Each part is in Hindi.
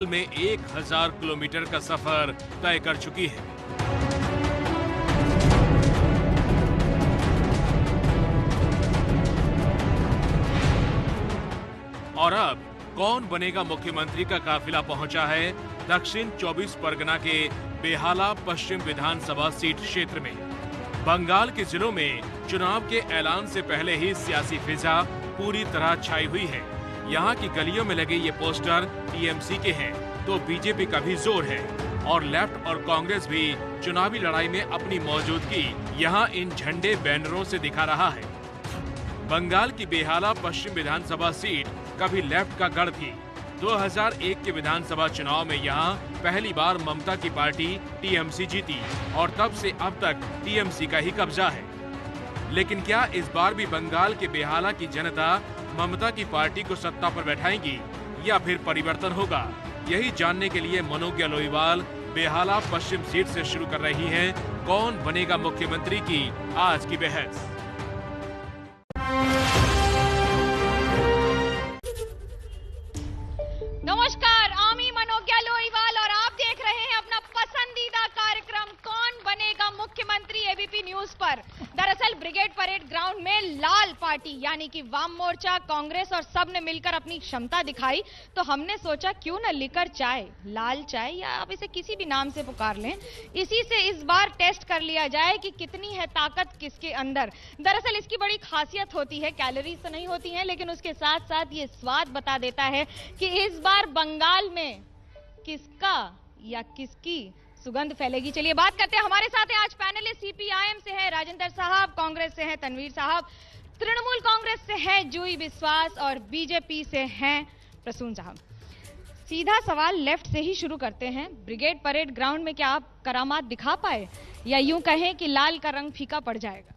में 1000 किलोमीटर का सफर तय कर चुकी है। और अब कौन बनेगा मुख्यमंत्री का काफिला पहुंचा है दक्षिण 24 परगना के बेहाला पश्चिम विधानसभा सीट क्षेत्र में। बंगाल के जिलों में चुनाव के ऐलान से पहले ही सियासी फिजा पूरी तरह छाई हुई है। यहाँ की गलियों में लगे ये पोस्टर टीएमसी के हैं तो बीजेपी का भी जोर है और लेफ्ट और कांग्रेस भी चुनावी लड़ाई में अपनी मौजूदगी यहाँ इन झंडे बैनरों से दिखा रहा है। बंगाल की बेहाला पश्चिम विधानसभा सीट कभी लेफ्ट का गढ़ थी। 2001 के विधानसभा चुनाव में यहाँ पहली बार ममता की पार्टी टीएमसी जीती और तब से अब तक टीएमसी का ही कब्जा है। लेकिन क्या इस बार भी बंगाल के बेहाला की जनता ममता की पार्टी को सत्ता पर बैठाएगी या फिर परिवर्तन होगा? यही जानने के लिए मनोज्ञा लोईवाल बेहाला पश्चिम सीट से शुरू कर रही हैं कौन बनेगा मुख्यमंत्री की आज की बहस। नमस्कार, आमी मनोज्ञा लोईवाल और आप देख रहे हैं अपना पसंदीदा कार्यक्रम कौन बनेगा मुख्यमंत्री एबीपी न्यूज पर। दरअसल ब्रिगेड परेड ग्राउंड में लाल पार्टी यानी कि वाम मोर्चा, कांग्रेस और सब ने मिलकर अपनी क्षमता दिखाई, तो हमने सोचा क्यों न लिकर चाय, लाल चाय या आप इसे किसी भी नाम से पुकार लें, इसी से इस बार टेस्ट कर लिया जाए कि कितनी है ताकत किसके अंदर। दरअसल इसकी बड़ी खासियत होती है, कैलोरीज तो नहीं होती हैं लेकिन उसके साथ साथ ये स्वाद बता देता है कि इस बार बंगाल में किसका या किसकी सुगंध फैलेगी। चलिए बात करते हैं, हमारे साथ है आज पैनलिस्ट सीपीआईएम से है राजेंद्र साहब, कांग्रेस से है तनवीर साहब, तृणमूल कांग्रेस से है जूही विश्वास और बीजेपी से हैं प्रसून साहब। सीधा सवाल लेफ्ट से ही शुरू करते हैं। ब्रिगेड परेड ग्राउंड में क्या आप करामात दिखा पाए या यूं कहें कि लाल का रंग फीका पड़ जाएगा?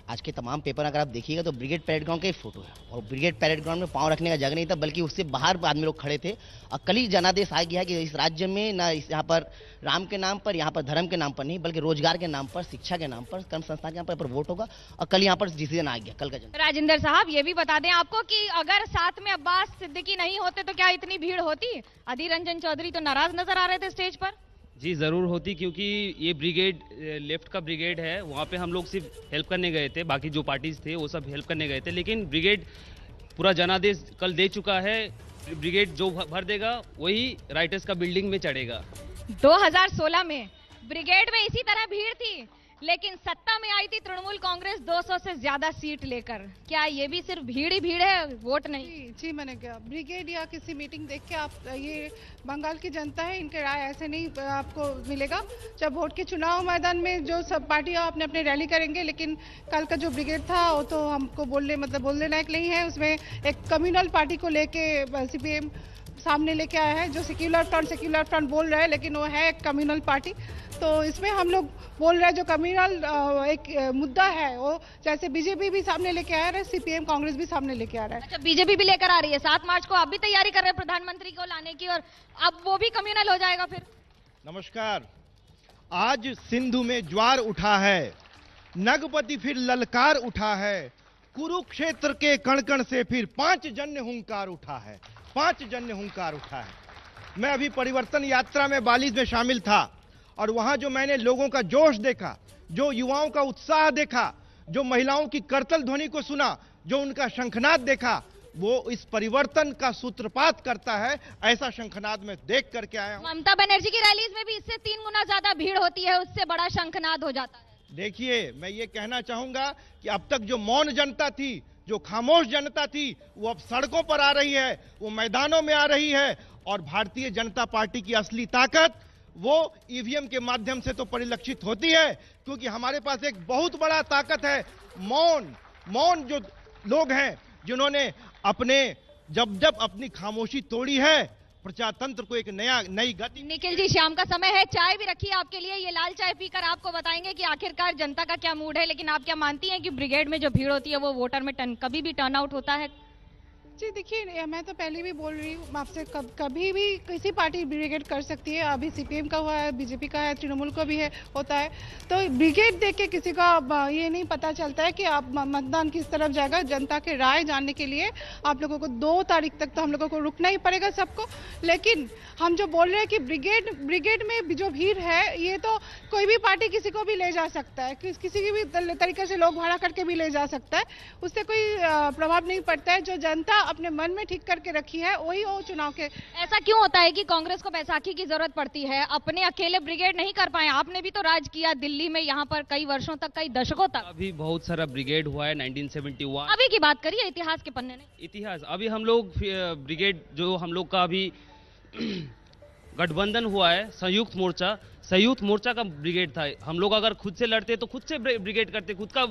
आज के तमाम पेपर अगर आप देखिएगा तो ब्रिगेड परेड ग्राउंड का एक फोटो है और ब्रिगेड परेड ग्राउंड में पांव रखने का जगह नहीं था, बल्कि उससे बाहर आदमी लोग खड़े थे। और कल ही जनादेश आ गया है कि इस राज्य में ना यहाँ पर राम के नाम पर, यहाँ पर धर्म के नाम पर नहीं, बल्कि रोजगार के नाम पर, शिक्षा के नाम पर, कर्म संस्था के नाम पर वोट होगा। और कल यहाँ पर डिसीजन आ गया कल का जनता। राजेंद्र साहब ये भी बता दें आपको कि अगर साथ में अब्बास सिद्दीकी नहीं होते तो क्या इतनी भीड़ होती? अधीर रंजन चौधरी तो नाराज नजर आ रहे थे स्टेज पर। जी ज़रूर होती, क्योंकि ये ब्रिगेड लेफ्ट का ब्रिगेड है। वहाँ पे हम लोग सिर्फ हेल्प करने गए थे, बाकी जो पार्टीज थे वो सब हेल्प करने गए थे। लेकिन ब्रिगेड पूरा जनादेश कल दे चुका है। ब्रिगेड जो भर देगा वही राइटर्स का बिल्डिंग में चढ़ेगा। 2016 में ब्रिगेड में इसी तरह भीड़ थी, लेकिन सत्ता में आई थी तृणमूल कांग्रेस 200 से ज्यादा सीट लेकर। क्या ये भी सिर्फ भीड़ ही भीड़ है, वोट नहीं? जी मैंने क्या ब्रिगेड या किसी मीटिंग देख के आप ये बंगाल की जनता है, इनके राय ऐसे नहीं आपको मिलेगा। जब वोट के चुनाव मैदान में जो सब पार्टियां अपने अपने रैली करेंगे, लेकिन कल का जो ब्रिगेड था वो तो हमको बोलने लायक नहीं है। उसमें एक कम्युनल पार्टी को लेके सीपीएम सामने लेके आया है, जो सेक्युलर फ्रंट बोल रहा है, लेकिन वो है एक कम्युनल पार्टी। तो इसमें हम लोग बोल रहे हैं जो कम्युनल एक मुद्दा है वो जैसे बीजेपी भी सामने लेके आ रहा है, सीपीएम कांग्रेस भी सामने लेके आ रहा है। अच्छा, बीजेपी भी लेकर आ रही है। 7 मार्च को आप भी तैयारी कर रहे हैं प्रधानमंत्री को लाने की, और अब वो भी कम्युनल हो जाएगा फिर? नमस्कार। आज सिंधु में ज्वार उठा है, नगपति फिर ललकार उठा है, कुरुक्षेत्र के कण कण से फिर 5 जन्य हुंकार उठा है, 5 जन्य हुंकार उठा है। मैं अभी परिवर्तन यात्रा में बालिज में शामिल था और वहां जो मैंने लोगों का जोश देखा, जो युवाओं का उत्साह देखा, जो महिलाओं की करतल ध्वनि को सुना, जो उनका शंखनाद देखा, वो इस परिवर्तन का सूत्रपात करता है। ऐसा शंखनाद में देख करके आया हूं। ममता बनर्जी की रैलीज में भी इससे 3 गुना ज्यादा भीड़ होती है, उससे बड़ा शंखनाद हो जाता है। देखिए, मैं ये कहना चाहूंगा कि अब तक जो मौन जनता थी, जो खामोश जनता थी, वो अब सड़कों पर आ रही है, वो मैदानों में आ रही है। और भारतीय जनता पार्टी की असली ताकत वो ईवीएम के माध्यम से तो परिलक्षित होती है, क्योंकि हमारे पास एक बहुत बड़ा ताकत है मौन जो लोग हैं जिन्होंने जब अपनी खामोशी तोड़ी है, प्रजातंत्र को एक नई गति। निखिल जी, शाम का समय है, चाय भी रखी है आपके लिए। ये लाल चाय पीकर आपको बताएंगे कि आखिरकार जनता का क्या मूड है। लेकिन आप क्या मानती हैं कि ब्रिगेड में जो भीड़ होती है वो वोटर में कभी भी टर्न आउट होता है? जी देखिए, मैं तो पहले भी बोल रही हूँ आपसे, कभी भी किसी पार्टी ब्रिगेड कर सकती है। अभी सीपीएम का हुआ है, बीजेपी का है, तृणमूल का भी है, होता है। तो ब्रिगेड देख के किसी का ये नहीं पता चलता है कि आप मतदान किस तरफ जाएगा। जनता के राय जानने के लिए आप लोगों को 2 तारीख तक तो हम लोगों को रुकना ही पड़ेगा सबको। लेकिन हम जो बोल रहे हैं कि ब्रिगेड में जो भीड़ है, ये तो कोई भी पार्टी किसी को भी ले जा सकता है, किसी की भी तरीके से लोग भाड़ा करके भी ले जा सकता है, उससे कोई प्रभाव नहीं पड़ता है। जो जनता अपने मन में ठीक करके रखी है वही वो चुनाव के। ऐसा क्यों होता है कि कांग्रेस को बैसाखी की जरूरत पड़ती है, अपने अकेले ब्रिगेड नहीं कर पाए? आपने भी तो राज किया दिल्ली में, यहाँ पर कई वर्षों तक, कई दशकों तक। अभी बहुत सारा ब्रिगेड हुआ है 1971। अभी की बात करिए, इतिहास के पन्ने नहीं। इतिहास अभी हम लोग ब्रिगेड जो हम लोग का अभी गठबंधन हुआ है, संयुक्त मोर्चा का ब्रिगेड था। हम लोग अगर खुद से लड़ते तो खुद से ब्रिगेड करते, खुद का।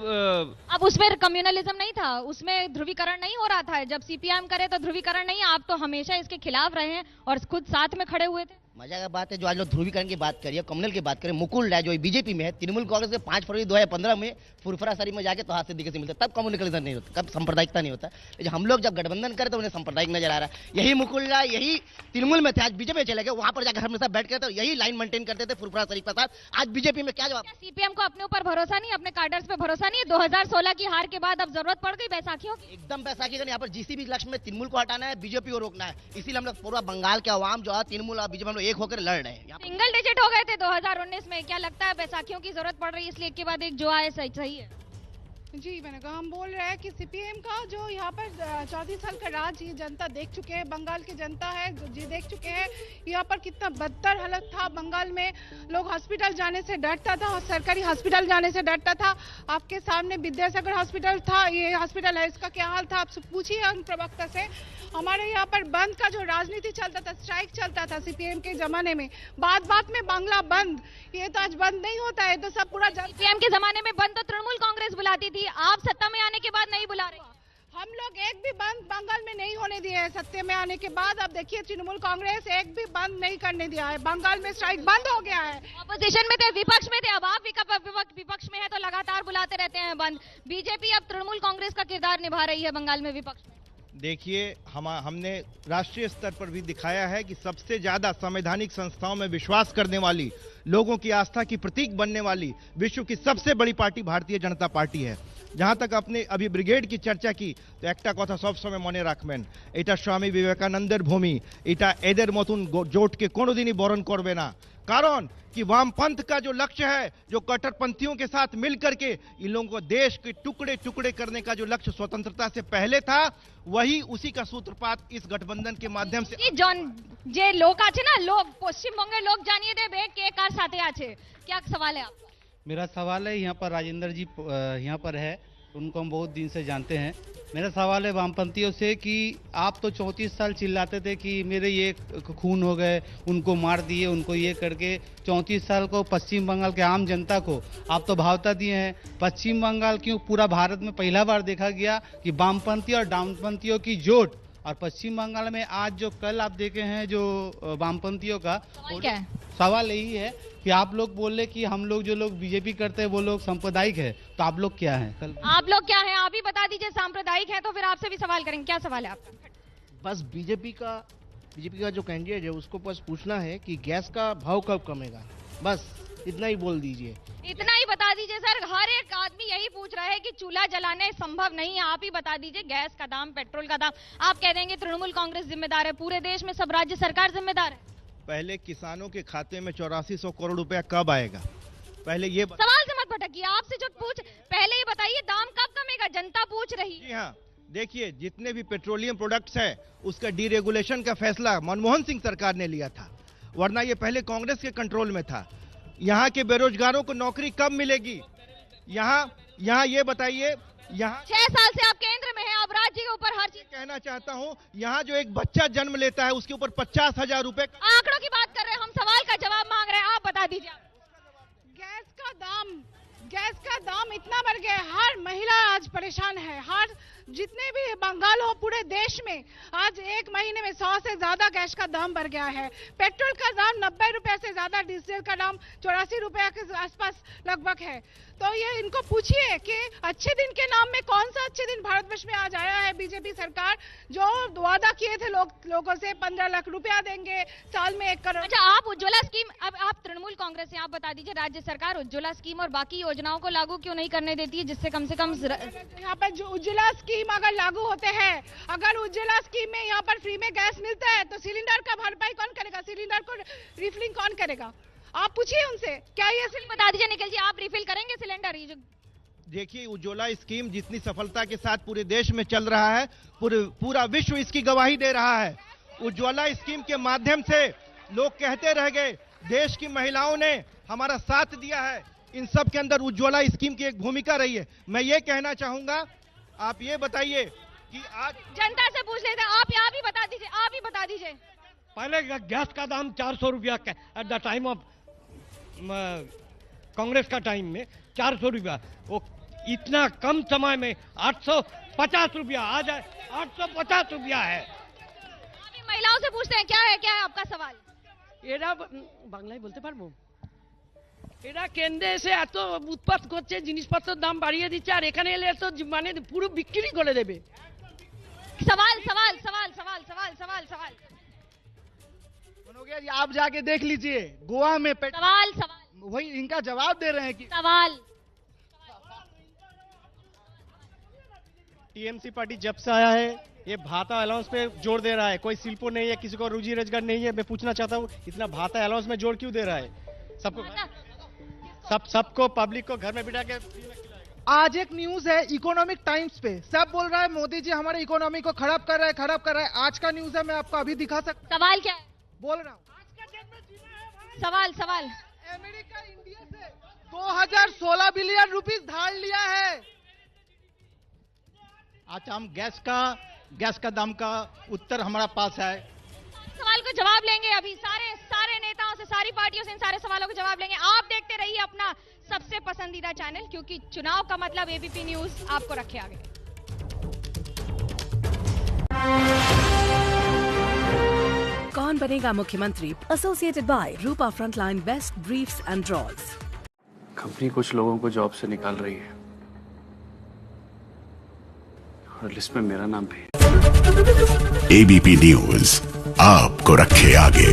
अब उसमें कम्युनलिज्म नहीं था, उसमें ध्रुवीकरण नहीं हो रहा था। जब सीपीएम करे तो ध्रुवीकरण नहीं, आप तो हमेशा इसके खिलाफ रहे हैं और खुद साथ में खड़े हुए थे। मजा का बात है जो आज लोग ध्रुवीकरण की बात करिए, कम्युनल की बात करें। मुकुल राय जो बीजेपी में है, तृणमूल कांग्रेस के 5 फरवरी 2015 में फुरफुरासरी में जाके तो हाथ से दिखे से मिलता, तब कम्युनलिज्म नहीं होता, कब सांप्रदायिकता नहीं होता। लेकिन हम लोग जब गठबंधन करें तो उन्हें सांप्रदायिक नजर आ रहा है। यही मुकुल राय, यही तृणमूल में थे, आज बीजेपी में चले गए, वहां पर जाकर हमेशा बैठ के तो यही लाइन मेंटेन करते थे फुरफुरासरी के साथ। आज बीजेपी में क्या जवाब? सीपीएम को अपने ऊपर भरोसा नहीं, अपने कार्डर्स पे भरोसा नहीं? 2016 की हार के बाद अब जरूरत पड़ गई बैसाखियों की। एकदम बैसाखी का। यहाँ पर जीसीबी लक्ष्य में तृणमूल को हटाना है, बीजेपी को रोकना है। इसीलिए हम लोग पूरा बंगाल के अवाम जो है, तृणमूल और बीजेपी हम लोग एक होकर लड़ रहे हैं। सिंगल डिजिट हो गए थे 2019 में, क्या लगता है बैसाखियों की जरूरत पड़ रही है इसलिए एक के बाद एक जो आए सही है? जी मैंने कहा, हम बोल रहे हैं कि सीपीएम का जो यहाँ पर 34 साल का राज ये जनता देख चुके हैं, बंगाल की जनता है जी देख चुके हैं यहाँ पर कितना बदतर हालत था। बंगाल में लोग हॉस्पिटल जाने से डरता था, सरकारी हॉस्पिटल जाने से डरता था। आपके सामने विद्यासागर हॉस्पिटल था, ये हॉस्पिटल है, इसका क्या हाल था आप पूछिए उन प्रवक्ता से। हमारे यहाँ पर बंद का जो राजनीति चलता था, स्ट्राइक चलता था सीपीएम के जमाने में, बात में बांग्ला बंद, ये तो आज बंद नहीं होता है। तो सब पूरा सीपीएम के जमाने में बंद तो तृणमूल कांग्रेस बुलाती थी, आप सत्ता में आने के बाद नहीं बुला रहे। हम लोग एक भी बंद बंगाल में नहीं होने दिया है सत्ता में आने के बाद। अब देखिए तृणमूल कांग्रेस एक भी बंद नहीं करने दिया है, बंगाल में स्ट्राइक बंद हो गया है। अपोजिशन में थे, विपक्ष में थे, अब आप विपक्ष में है तो लगातार बुलाते रहते हैं बंद। बीजेपी अब तृणमूल कांग्रेस का किरदार निभा रही है बंगाल में विपक्ष में। देखिए, हमने राष्ट्रीय स्तर पर भी दिखाया है कि सबसे ज्यादा संवैधानिक संस्थाओं में विश्वास करने वाली, लोगों की आस्था की प्रतीक बनने वाली विश्व की सबसे बड़ी पार्टी भारतीय जनता पार्टी है। जहां तक अपने अभी ब्रिगेड की चर्चा की तो एक कथा सब समय मने राखबेन, एटा स्वामी विवेकानंदर भूमि, एटा एদের मतन जोट के कोनोदिनই बरण करबे ना। कारण कि वामपंथ का जो लक्ष्य है, जो कट्टरपंथियों के साथ मिलकर के इन लोगों को देश के टुकड़े टुकड़े करने का जो लक्ष्य स्वतंत्रता से पहले था, वही उसी का सूत्रपात इस गठबंधन के माध्यम से। जे लोग आछे ना, लोग पश्चिमबंगेर लोग जानिए देबे के कार साथे आछे, क्या सवाल है आपका? मेरा सवाल है, यहाँ पर राजेंद्र जी यहाँ पर है, उनको हम बहुत दिन से जानते हैं। मेरा सवाल है वामपंथियों से कि आप तो 34 साल चिल्लाते थे कि मेरे ये खून हो गए, उनको मार दिए, उनको ये करके 34 साल को पश्चिम बंगाल के आम जनता को आप तो भावता दिए हैं। पश्चिम बंगाल क्यों पूरा भारत में पहला बार देखा गया कि वामपंथी और डाउनपंथियों की जोट, और पश्चिम बंगाल में आज जो कल आप देखे हैं जो वामपंथियों का क्या है? सवाल यही है कि आप लोग बोले कि हम लोग जो लोग बीजेपी करते हैं वो लोग सांप्रदायिक है, तो आप लोग क्या हैं? कल आप लोग क्या हैं? आप ही बता दीजिए। सांप्रदायिक है तो फिर आपसे भी सवाल करेंगे, क्या सवाल है आपका? बस बीजेपी का जो कैंडिडेट है उसको बस पूछना है कि गैस का भाव कब कमेगा, बस इतना ही बोल दीजिए। इतना ही बता दीजिए सर, हर एक आदमी यही पूछ रहा है कि चूल्हा जलाने संभव नहीं है, आप ही बता दीजिए गैस का दाम, पेट्रोल का दाम। आप कह देंगे तृणमूल कांग्रेस जिम्मेदार है, पूरे देश में सब राज्य सरकार जिम्मेदार है। पहले किसानों के खाते में 8400 करोड़ रुपया कब आएगा, पहले ये सवाल से मत भटकिए, आपसे जो पूछ पहले ये बताइए दाम कब कमेगा, जनता पूछ रही है। जी हाँ, देखिए जितने भी पेट्रोलियम प्रोडक्ट्स है उसका डीरेगुलेशन का फैसला मनमोहन सिंह सरकार ने लिया था, वरना ये पहले कांग्रेस के कंट्रोल में था। यहाँ के बेरोजगारों को नौकरी कब मिलेगी, यहाँ ये बताइए। यहाँ 6 साल से आप केंद्र में हैं, आप राज्य के ऊपर हर चीज। कहना चाहता हूँ, यहाँ जो एक बच्चा जन्म लेता है उसके ऊपर 50,000 रुपए। आंकड़ों की बात कर रहे हैं हम, सवाल का जवाब मांग रहे हैं, आप बता दीजिए। गैस का दाम गैस का दाम इतना बढ़ गया है, हर महिला आज परेशान है। हर जितने भी बंगाल हो पूरे देश में आज एक महीने में 100 से ज्यादा गैस का दाम बढ़ गया है। पेट्रोल का दाम 90 रुपए से ज्यादा, डीजल का दाम 84 रुपए के आसपास लगभग है। तो ये इनको पूछिए कि अच्छे दिन के नाम में कौन सा अच्छे दिन भारतवर्ष में आज आया है। बीजेपी सरकार जो वादा किए थे लोगों से 15 लाख रुपया देंगे, साल में 1 करोड़। अच्छा, आप उज्ज्वला स्कीम, अब आप तृणमूल कांग्रेस हैं, आप बता दीजिए राज्य सरकार उज्ज्वला स्कीम और बाकी योजनाओं को लागू क्यों नहीं करने देती है, जिससे कम से कम यहाँ पर जो उज्ज्वला स्कीम अगर लागू होते हैं, अगर उज्ज्वला स्कीम में यहाँ पर फ्री में गैस मिलता है तो सिलेंडर का भरपाई कौन करेगा, सिलेंडर को रिफिलिंग कौन करेगा? आप पूछिए उनसे। क्या ये बता दीजिए निखिल जी, आप रिफिल करेंगे सिलेंडर? ये जो देखिए, उज्ज्वला स्कीम जितनी सफलता के साथ पूरे देश में चल रहा है, पूरा विश्व इसकी गवाही दे रहा है। उज्ज्वला स्कीम के माध्यम से लोग कहते रह गए, देश की महिलाओं ने हमारा साथ दिया है। इन सब के अंदर उज्ज्वला स्कीम की एक भूमिका रही है। मैं ये कहना चाहूंगा, आप ये बताइए कि आज जनता से पूछ लेते हैं, आप यहाँ भी बता दीजिए, आप ही बता दीजिए। पहले गैस का दाम 400 रुपया at the time of Congress का टाइम में 400 रुपया, वो इतना कम समय में 850 रुपया, आज 850 रुपया है। अभी महिलाओं से पूछते हैं, क्या है आपका सवाल? এরা বাংলায় বলতে পারবো? এরা কেন্দ্রে এসে এত উৎপাত করছে, জিনিসপত্রের দাম বাড়িয়ে দিচ্ছে, আর এখানে এলে তো মানে পুরো বিক্রি করে দেবে। सवाल सवाल सवाल सवाल सवाल सवाल सवाल मनोज जी, आप जाके देख लीजिए गोवा में सवाल सवाल वही इनका जवाब दे रहे हैं कि सवाल। टीएमसी पार्टी जब से आया है ये भाता अलाउंस पे जोर दे रहा है। कोई शिल्पो नहीं है, किसी को रोजी रोजगार नहीं है। मैं पूछना चाहता हूँ, इतना भाता अलाउंस में जोर क्यों दे रहा है? सबको पब्लिक को घर में बिठा के। आज एक न्यूज है इकोनॉमिक टाइम्स पे, सब बोल रहा है मोदी जी हमारे इकोनॉमी को खराब कर रहा है। आज का न्यूज है, मैं आपको अभी दिखा सकता। सवाल क्या है? बोल रहा हूँ, सवाल सवाल। अमेरिका इंडिया से 2016 बिलियन रुपीस धार लिया है। आज हम गैस का दाम का उत्तर हमारा पास है। सवाल को जवाब लेंगे अभी सारे नेताओं से, सारी पार्टियों से इन सारे सवालों को जवाब लेंगे। आप देखते रहिए अपना सबसे पसंदीदा चैनल, क्योंकि चुनाव का मतलब एबीपी न्यूज आपको रखे आगे। कौन बनेगा मुख्यमंत्री? Associated by Rupa Frontline best briefs and drawers. Company कुछ लोगों को जॉब से निकाल रही है और लिस्ट में मेरा नाम भी। एबीपी न्यूज आपको रखे आगे।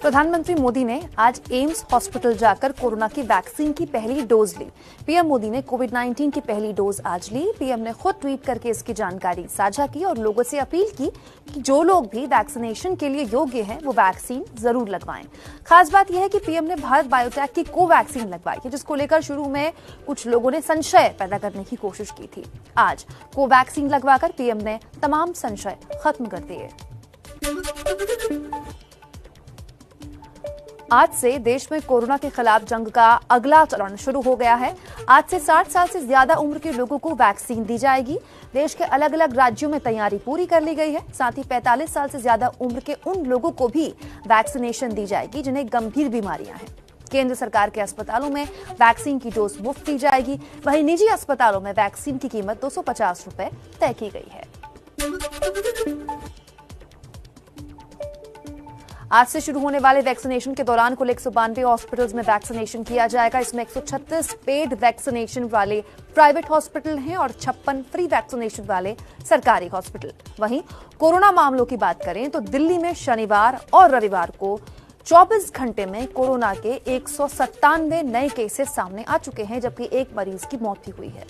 प्रधानमंत्री मोदी ने आज एम्स हॉस्पिटल जाकर कोरोना की वैक्सीन की पहली डोज ली। पीएम मोदी ने कोविड-19 की पहली डोज आज ली। पीएम ने खुद ट्वीट करके इसकी जानकारी साझा की और लोगों से अपील की कि जो लोग भी वैक्सीनेशन के लिए योग्य हैं वो वैक्सीन जरूर लगवाएं। खास बात यह है कि पीएम ने भारत बायोटेक की कोवैक्सीन लगवाई है, जिसको लेकर शुरू में कुछ लोगों ने संशय पैदा करने की कोशिश की थी। आज कोवैक्सीन लगवाकर पीएम ने तमाम संशय खत्म कर दिए। आज से देश में कोरोना के खिलाफ जंग का अगला चरण शुरू हो गया है। आज से 60 साल से ज्यादा उम्र के लोगों को वैक्सीन दी जाएगी। देश के अलग अलग राज्यों में तैयारी पूरी कर ली गई है। साथ ही 45 साल से ज्यादा उम्र के उन लोगों को भी वैक्सीनेशन दी जाएगी जिन्हें गंभीर बीमारियां हैं। केंद्र सरकार के अस्पतालों में वैक्सीन की डोज मुफ्त दी जाएगी। वहीं निजी अस्पतालों में वैक्सीन की कीमत 250 रुपए तय की गई है। आज से शुरू होने वाले वैक्सीनेशन के दौरान कुल 192 हॉस्पिटल्स में वैक्सीनेशन किया जाएगा। इसमें 136 पेड वैक्सीनेशन वाले प्राइवेट हॉस्पिटल हैं और 56 फ्री वैक्सीनेशन वाले सरकारी हॉस्पिटल। वहीं कोरोना मामलों की बात करें तो दिल्ली में शनिवार और रविवार को 24 घंटे में कोरोना के 197 नए केसेस सामने आ चुके हैं, जबकि एक मरीज की मौत भी हुई है।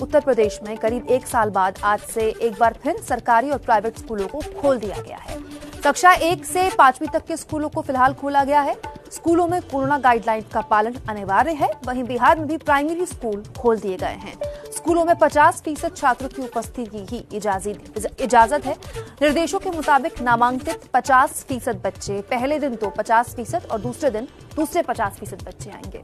उत्तर प्रदेश में करीब 1 साल बाद आज से एक बार फिर सरकारी और प्राइवेट स्कूलों को खोल दिया गया है। कक्षा 1 से 5वीं तक के स्कूलों को फिलहाल खोला गया है। स्कूलों में कोरोना गाइडलाइन का पालन अनिवार्य है। वहीं बिहार में भी प्राइमरी स्कूल खोल दिए गए हैं। स्कूलों में 50% छात्रों की उपस्थिति की इजाजत है। निर्देशों के मुताबिक नामांकित 50% बच्चे पहले दिन तो 50% और दूसरे दिन दूसरे 50% बच्चे आएंगे।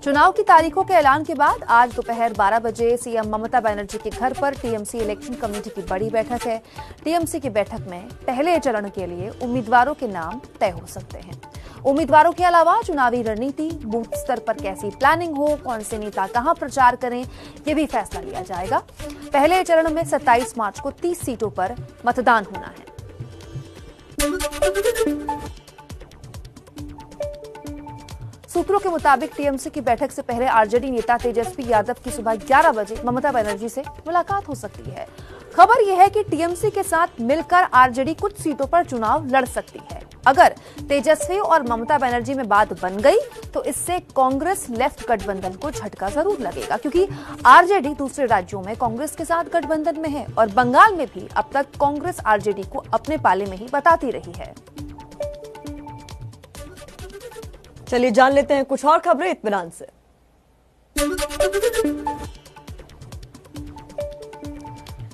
चुनाव की तारीखों के ऐलान के बाद आज दोपहर 12 बजे सीएम ममता बनर्जी के घर पर टीएमसी इलेक्शन कमेटी की बड़ी बैठक है। टीएमसी की बैठक में पहले चरण के लिए उम्मीदवारों के नाम तय हो सकते हैं। उम्मीदवारों के अलावा चुनावी रणनीति, बूथ स्तर पर कैसी प्लानिंग हो, कौन से नेता कहां प्रचार करें, ये भी फैसला लिया जाएगा। पहले चरण में 27 मार्च को 30 सीटों पर मतदान होना है। सूत्रों के मुताबिक टीएमसी की बैठक से पहले आरजेडी नेता तेजस्वी यादव की सुबह 11 बजे ममता बनर्जी से मुलाकात हो सकती है। खबर यह है कि टीएमसी के साथ मिलकर आरजेडी कुछ सीटों पर चुनाव लड़ सकती है। अगर तेजस्वी और ममता बनर्जी में बात बन गई तो इससे कांग्रेस लेफ्ट गठबंधन को झटका जरूर लगेगा, क्योंकि आरजेडी दूसरे राज्यों में कांग्रेस के साथ गठबंधन में है और बंगाल में भी अब तक कांग्रेस आरजेडी को अपने पाले में ही बताती रही है। चलिए जान लेते हैं कुछ और खबरें इत्मीनान से।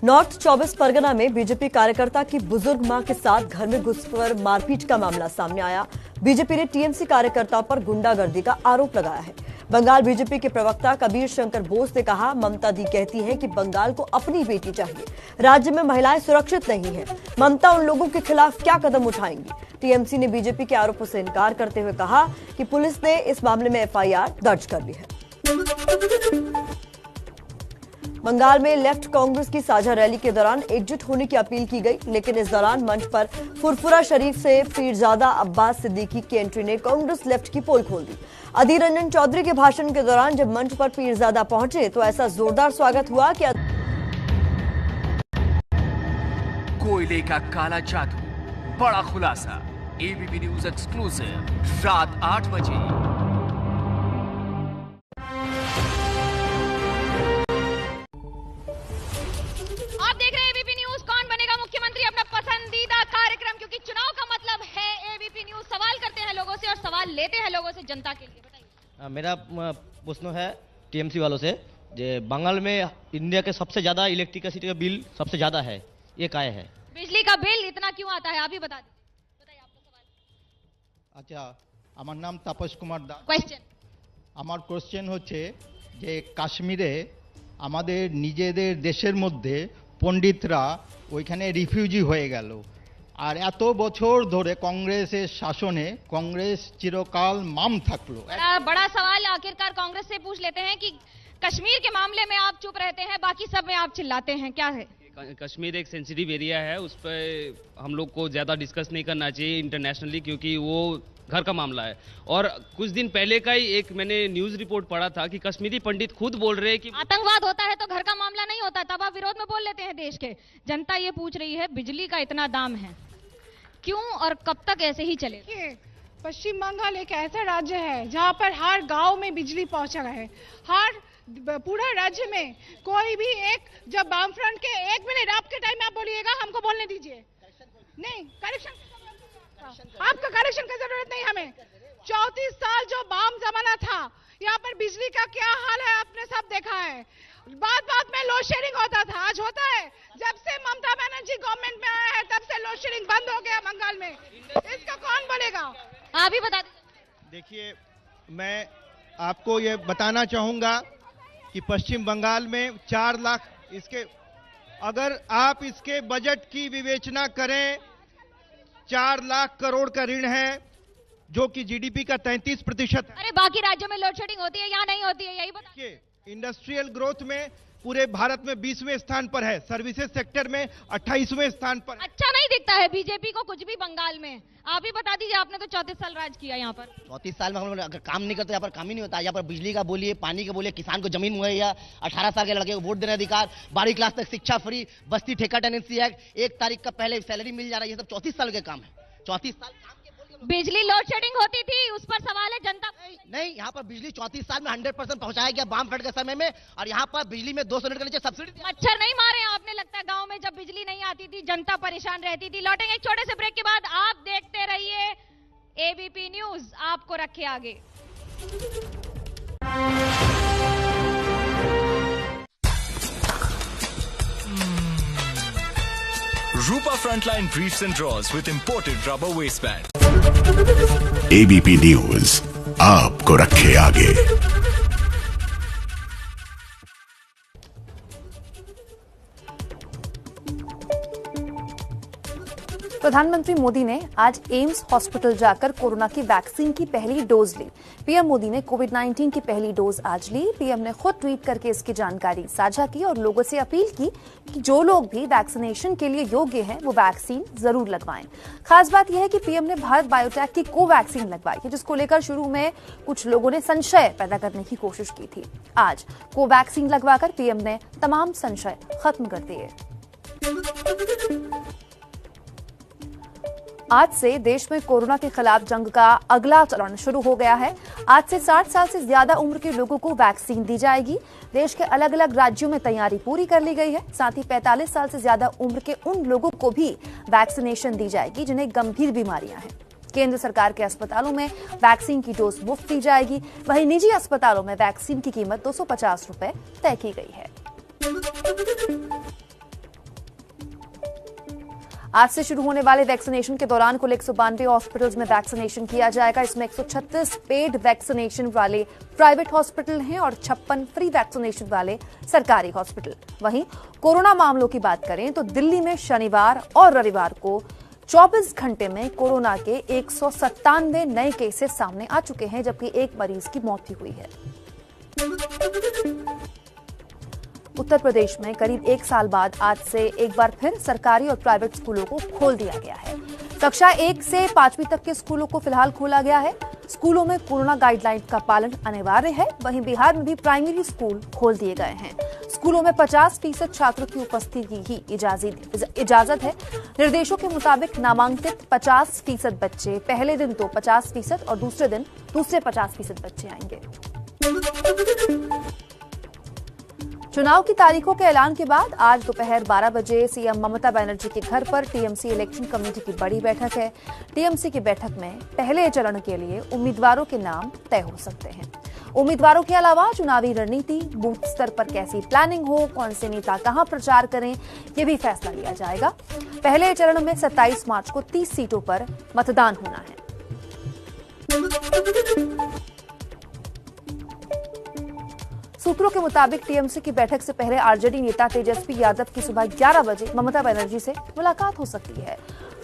नॉर्थ 24 परगना में बीजेपी कार्यकर्ता की बुजुर्ग मां के साथ घर में घुसकर मारपीट का मामला सामने आया। बीजेपी ने टीएमसी कार्यकर्ताओं पर गुंडागर्दी का आरोप लगाया है। बंगाल बीजेपी के प्रवक्ता कबीर शंकर बोस ने कहा, ममता दी कहती हैं कि बंगाल को अपनी बेटी चाहिए, राज्य में महिलाएं सुरक्षित नहीं हैं। ममता उन लोगों के खिलाफ क्या कदम उठाएंगी? टीएमसी ने बीजेपी के आरोपों से इनकार करते हुए कहा कि पुलिस ने इस मामले में एफआईआर दर्ज कर ली है। बंगाल में लेफ्ट कांग्रेस की साझा रैली के दौरान एकजुट होने की अपील की गई, लेकिन इस दौरान मंच पर फुरफुरा शरीफ से पीरजादा अब्बास सिद्दीकी की एंट्री ने कांग्रेस लेफ्ट की पोल खोल दी। अधीर रंजन चौधरी के भाषण के दौरान जब मंच पर पीरजादा पहुंचे तो ऐसा जोरदार स्वागत हुआ कि कोयले का काला जादू, बड़ा खुलासा, एबीपी न्यूज एक्सक्लूसिव, रात 8 बजे। आप देख रहे हैं एबीपी न्यूज, कौन बनेगा मुख्यमंत्री, अपना पसंदीदा कार्यक्रम, क्योंकि चुनाव का मतलब है एबीपी न्यूज सवाल करते हैं लोगों से और सवाल लेते हैं लोगों से जनता के लिए। बताइए। मेरा प्रश्न है टीएमसी वालों से, जो बंगाल में इंडिया के सबसे ज्यादा इलेक्ट्रिसिटी का बिल सबसे ज्यादा है, ये काय है? बिजली का बिल इतना क्यों आता है, आप ही बता दीजिए। बताइए आपका सवाल। अच्छा, আমার নাম তাপস কুমার দাস। কোয়েশ্চেন আমার কোশ্চেন হচ্ছে যে কাশ্মীরে আমাদের নিজেদের দেশের মধ্যে পণ্ডিতরা ওইখানে রিফিউজি হয়ে গেল, আর এত বছর ধরে কংগ্রেসের শাসনে কংগ্রেস চিরকাল মাম থাকলো। बड़ा सवाल आखिरकार कांग्रेस से पूछ लेते हैं कि कश्मीर के मामले में आप चुप रहते हैं, बाकी सब में आप चिल्लाते हैं, क्या है? कश्मीर एक सेंसिटिव एरिया है, उस पर हम लोग को ज्यादा डिस्कस नहीं करना चाहिए इंटरनेशनली, क्योंकि वो घर का मामला है। और कुछ दिन पहले का ही एक मैंने न्यूज रिपोर्ट पढ़ा था कि कश्मीरी पंडित खुद बोल रहे हैं कि आतंकवाद होता है तो घर का मामला नहीं होता, तब आप विरोध में बोल लेते हैं देश के। जनता ये पूछ रही है, बिजली का इतना दाम है, क्यों और कब तक ऐसे ही चलेगा? पश्चिम बंगाल एक ऐसा राज्य है जहाँ पर हर गांव में बिजली पहुंचा है। हर पूरा राज्य में कोई भी एक, जब वाम फ्रंट के 1 मिनट आपके टाइम में आप बोलिएगा, हमको बोलने दीजिए। नहीं, करेक्शन, आपका करेक्शन की जरूरत नहीं हमें। 34 साल जो वाम जमाना था, यहाँ पर बिजली का क्या हाल है आपने सब देखा है। बात में लोड शेडिंग होता था, आज होता है। जब से ममता बनर्जी गवर्नमेंट में आया है तब से लोड शेडिंग बंद हो गया बंगाल में। इसका कौन बोलेगा, आप ही बता दीजिए। देखिए, मैं आपको ये बताना चाहूंगा कि पश्चिम बंगाल में 4 लाख, इसके अगर आप इसके बजट की विवेचना करें, 4 लाख करोड़ का ऋण है जो कि जीडीपी का 33% है। अरे बाकी राज्यों में लोड शेडिंग होती है, यहाँ नहीं होती है, यही बताइए। इंडस्ट्रियल ग्रोथ में पूरे भारत में 20वें स्थान पर है, सर्विसेज सेक्टर में 28वें स्थान पर। अच्छा नहीं दिखता है बीजेपी को कुछ भी बंगाल में, आप ही बता दीजिए। आपने तो 34 साल राज किया यहाँ पर। 34 साल में हम लोग अगर काम नहीं करते, यहाँ पर काम ही नहीं होता। यहाँ पर बिजली का बोलिए, पानी का बोलिए, किसान को जमीन मुहैया, 18 साल के लड़के को वोट देने अधिकार, 12वीं क्लास तक शिक्षा फ्री, बस्ती ठेका टेनेंसी एक्ट, 1 तारीख का पहले सैलरी मिल जा रहा है, ये सब 34 साल के काम है। 34 साल बिजली लोड शेडिंग होती थी, उस पर सवाल है जनता। नहीं, यहाँ पर बिजली 34 साल में 100% पहुंचाया गया वाम फ्रंट के समय में, और यहाँ पर बिजली में 200 यूनिट के नीचे सब्सिडी। मच्छर नहीं मारे आपने, लगता है गांव में जब बिजली नहीं आती थी जनता परेशान रहती थी। लौटेंगे एक छोटे से ब्रेक के बाद, आप देखते रहिए एबीपी न्यूज, आपको रखे आगे। Rupa Frontline Briefs and Draws with imported rubber waistband. ABP news आपको रखे आगे। प्रधानमंत्री मोदी ने आज एम्स हॉस्पिटल जाकर कोरोना की वैक्सीन की पहली डोज ली। पीएम मोदी ने कोविड-19 की पहली डोज आज ली। पीएम ने खुद ट्वीट करके इसकी जानकारी साझा की और लोगों से अपील की कि जो लोग भी वैक्सीनेशन के लिए योग्य हैं वो वैक्सीन जरूर लगवाएं। खास बात यह है कि पीएम ने भारत बायोटेक की कोवैक्सीन लगवाई है, जिसको लेकर शुरू में कुछ लोगों ने संशय पैदा करने की कोशिश की थी। आज कोवैक्सीन लगवाकर पीएम ने तमाम संशय खत्म कर दिए। आज से देश में कोरोना के खिलाफ जंग का अगला चरण शुरू हो गया है। आज से 60 साल से ज्यादा उम्र के लोगों को वैक्सीन दी जाएगी। देश के अलग अलग राज्यों में तैयारी पूरी कर ली गई है। साथ ही 45 साल से ज्यादा उम्र के उन लोगों को भी वैक्सीनेशन दी जाएगी जिन्हें गंभीर बीमारियां हैं। केंद्र सरकार के अस्पतालों में वैक्सीन की डोज मुफ्त दी जाएगी। वहीं निजी अस्पतालों में वैक्सीन की कीमत 250 रुपए तय की गई है। आज से शुरू होने वाले वैक्सीनेशन के दौरान कुल 192 हॉस्पिटल्स में वैक्सीनेशन किया जाएगा। इसमें 136 पेड वैक्सीनेशन वाले प्राइवेट हॉस्पिटल हैं और 56 फ्री वैक्सीनेशन वाले सरकारी हॉस्पिटल। वहीं कोरोना मामलों की बात करें तो दिल्ली में शनिवार और रविवार को 24 घंटे में कोरोना के 197 नए केसेस सामने आ चुके हैं, जबकि एक मरीज की मौत भी हुई है। उत्तर प्रदेश में करीब 1 साल बाद आज से एक बार फिर सरकारी और प्राइवेट स्कूलों को खोल दिया गया है। कक्षा 1 से 5वीं तक के स्कूलों को फिलहाल खोला गया है। स्कूलों में कोरोना गाइडलाइन का पालन अनिवार्य है। वहीं बिहार में भी प्राइमरी स्कूल खोल दिए गए हैं। स्कूलों में 50% छात्रों की उपस्थिति की ही इजाजत है। निर्देशों के मुताबिक नामांकित 50% बच्चे पहले दिन तो 50% और दूसरे दिन दूसरे 50% बच्चे आएंगे। चुनाव की तारीखों के ऐलान के बाद आज दोपहर 12 बजे सीएम ममता बनर्जी के घर पर टीएमसी इलेक्शन कमेटी की बड़ी बैठक है। टीएमसी की बैठक में पहले चरण के लिए उम्मीदवारों के नाम तय हो सकते हैं। उम्मीदवारों के अलावा चुनावी रणनीति, बूथ स्तर पर कैसी प्लानिंग हो, कौन से नेता कहां प्रचार करें, ये भी फैसला लिया जाएगा। पहले चरण में 27 मार्च को 30 सीटों पर मतदान होना है। सूत्रों के मुताबिक टीएमसी की बैठक से पहले आरजेडी नेता तेजस्वी यादव की सुबह 11 बजे ममता बनर्जी से मुलाकात हो सकती है।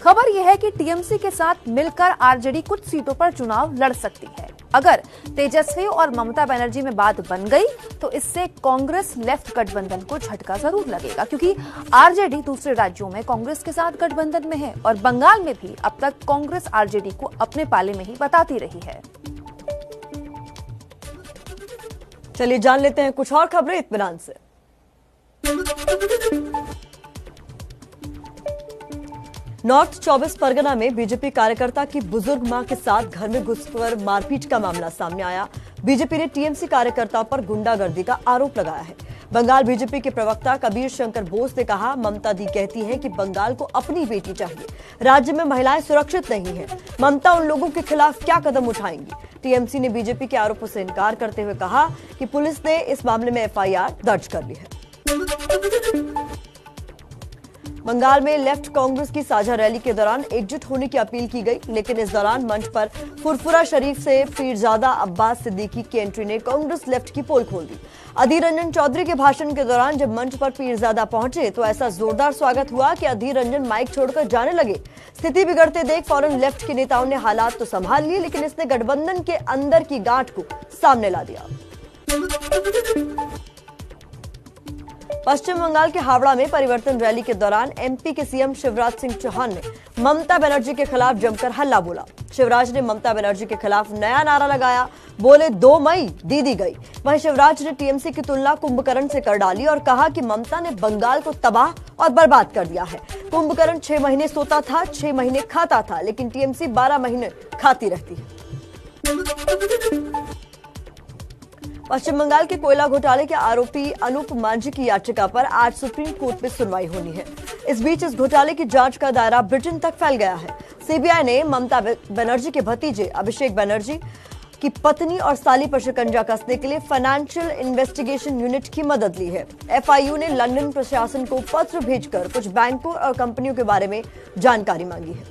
खबर यह है कि टीएमसी के साथ मिलकर आरजेडी कुछ सीटों पर चुनाव लड़ सकती है। अगर तेजस्वी और ममता बनर्जी में बात बन गई तो इससे कांग्रेस लेफ्ट गठबंधन को झटका जरूर लगेगा, क्योंकि आरजेडी दूसरे राज्यों में कांग्रेस के साथ गठबंधन में है और बंगाल में भी अब तक कांग्रेस आरजेडी को अपने पाले में ही बताती रही है। चलिए जान लेते हैं कुछ और खबरें इत्मीनान से। नॉर्थ 24 परगना में बीजेपी कार्यकर्ता की बुजुर्ग मां के साथ घर में घुसकर मारपीट का मामला सामने आया। बीजेपी ने टीएमसी कार्यकर्ता पर गुंडागर्दी का आरोप लगाया है। बंगाल बीजेपी के प्रवक्ता कबीर शंकर बोस ने कहा, ममता दी कहती हैं कि बंगाल को अपनी बेटी चाहिए, राज्य में महिलाएं सुरक्षित नहीं हैं। ममता उन लोगों के खिलाफ क्या कदम उठाएंगी? टीएमसी ने बीजेपी के आरोपों से इनकार करते हुए कहा कि पुलिस ने इस मामले में एफआईआर दर्ज कर ली है। बंगाल में लेफ्ट कांग्रेस की साझा रैली के दौरान एकजुट होने की अपील की गई, लेकिन इस दौरान मंच पर फुरफुरा शरीफ से पीरजादा अब्बास सिद्दीकी की एंट्री ने कांग्रेस लेफ्ट की पोल खोल दी। अधीर रंजन चौधरी के भाषण के दौरान जब मंच पर पीरजादा पहुंचे तो ऐसा जोरदार स्वागत हुआ कि अधीर रंजन माइक छोड़कर जाने लगे। स्थिति बिगड़ते देख फौरन लेफ्ट के नेताओं ने हालात तो संभाल लिए, लेकिन इसने गठबंधन के अंदर की गांठ को सामने ला दिया। पश्चिम बंगाल के हावड़ा में परिवर्तन रैली के दौरान एमपी के सीएम शिवराज सिंह चौहान ने ममता बनर्जी के खिलाफ जमकर हल्ला बोला। शिवराज ने ममता बनर्जी के खिलाफ नया नारा लगाया, बोले 2 मई दीदी गई। वहीं शिवराज ने टीएमसी की तुलना कुंभकर्ण से कर डाली और कहा कि ममता ने बंगाल को तबाह और बर्बाद कर दिया है। कुंभकर्ण 6 महीने सोता था, 6 महीने खाता था, लेकिन टीएमसी 12 महीने खाती रहती है। पश्चिम बंगाल के कोयला घोटाले के आरोपी अनूप मांझी की याचिका पर आज सुप्रीम कोर्ट में सुनवाई होनी है। इस बीच इस घोटाले की जांच का दायरा ब्रिटेन तक फैल गया है। सीबीआई ने ममता बनर्जी के भतीजे अभिषेक बनर्जी की पत्नी और साली पर शिकंजा कसने के लिए फाइनेंशियल इन्वेस्टिगेशन यूनिट की मदद ली है। एफआईयू ने लंदन प्रशासन को पत्र भेजकर कुछ बैंकों और कंपनियों के बारे में जानकारी मांगी है।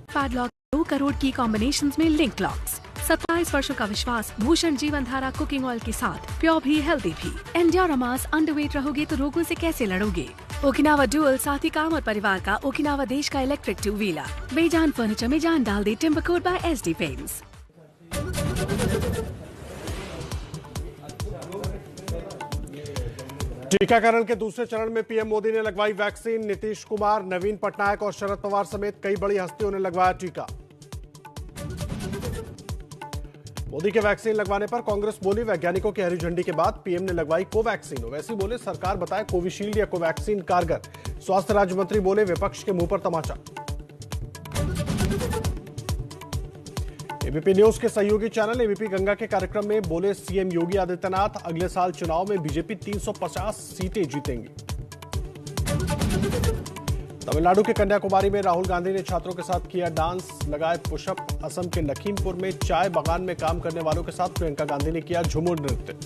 पैडलॉक 2 करोड़ की कॉम्बिनेशन में लिंक लॉक्स, 27 वर्षों का विश्वास भूषण जीवन धारा कुकिंग ऑयल के साथ, प्योर भी हेल्दी भी। एंड्योरामास अंडरवेट रहोगे तो रोगों से कैसे लड़ोगे? ओकिनावा डुअल साथ ही काम और परिवार का ओकिनावा देश का इलेक्ट्रिक 2 व्हीलर। बेजान फर्नीचर में जान डाल दे। Timber code by SD paints. टीकाकरण के दूसरे चरण में पीएम मोदी ने लगवाई वैक्सीन। नीतीश कुमार, नवीन पटनायक और शरद पवार समेत कई बड़ी हस्तियों ने लगवाया टीका। मोदी के वैक्सीन लगवाने पर कांग्रेस बोली, वैज्ञानिकों की हरी झंडी के बाद पीएम ने लगवाई कोवैक्सीन। वैसे बोले, सरकार बताए कोविशील्ड या कोवैक्सीन कारगर। स्वास्थ्य राज्य मंत्री बोले, विपक्ष के मुंह पर तमाचा। एबीपी न्यूज के सहयोगी चैनल एबीपी गंगा के कार्यक्रम में बोले सीएम योगी आदित्यनाथ, अगले साल चुनाव में बीजेपी 350 सीटें जीतेंगी। तमिलनाडु के कन्याकुमारी में राहुल गांधी ने छात्रों के साथ किया डांस, लगाए पुशअप। असम के लखीमपुर में चाय बागान में काम करने वालों के साथ प्रियंका गांधी ने किया झूमर नृत्य।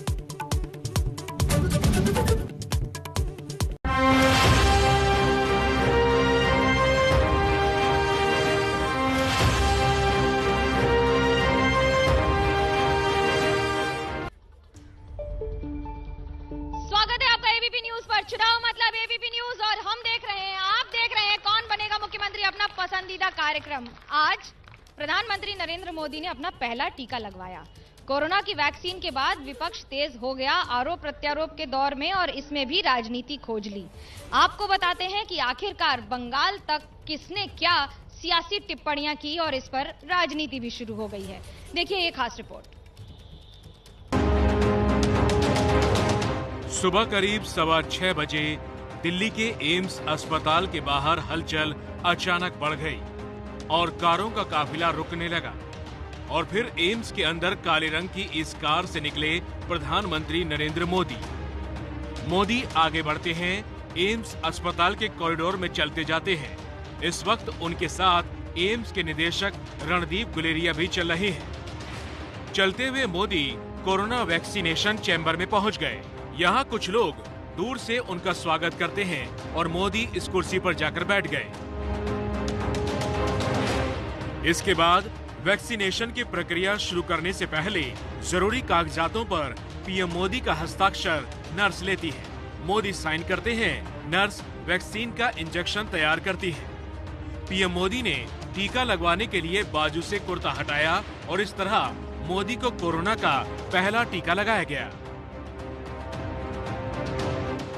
स्वागत है आपका एबीपी न्यूज पर। चुनाव मतलब एबीपी न्यूज और हम देख रहे हैं, आप देख रहे हैं कौन बनेगा मुख्यमंत्री, अपना पसंदीदा कार्यक्रम। आज प्रधानमंत्री नरेंद्र मोदी ने अपना पहला टीका लगवाया। कोरोना की वैक्सीन के बाद विपक्ष तेज हो गया आरोप प्रत्यारोप के दौर में और इसमें भी राजनीति खोज ली। आपको बताते हैं कि आखिरकार बंगाल तक किसने क्या सियासी टिप्पणियां की और इस पर राजनीति भी शुरू हो गई है। देखिए ये खास रिपोर्ट। सुबह करीब 6:15 बजे दिल्ली के एम्स अस्पताल के बाहर हलचल अचानक बढ़ गई और कारों का काफिला रुकने लगा। और फिर एम्स के अंदर काले रंग की इस कार से निकले प्रधानमंत्री नरेंद्र मोदी। मोदी आगे बढ़ते हैं, एम्स अस्पताल के कॉरिडोर में चलते जाते हैं। इस वक्त उनके साथ एम्स के निदेशक रणदीप गुलेरिया भी चल रहे हैं। चलते हुए मोदी कोरोना वैक्सीनेशन चैम्बर में पहुंच गए। यहाँ कुछ लोग दूर से उनका स्वागत करते हैं और मोदी इस कुर्सी पर जाकर बैठ गए। इसके बाद वैक्सीनेशन की प्रक्रिया शुरू करने से पहले जरूरी कागजातों पर पीएम मोदी का हस्ताक्षर नर्स लेती है। मोदी साइन करते हैं, नर्स वैक्सीन का इंजेक्शन तैयार करती है। पीएम मोदी ने टीका लगवाने के लिए बाजू से कुर्ता हटाया और इस तरह मोदी को कोरोना का पहला टीका लगाया गया।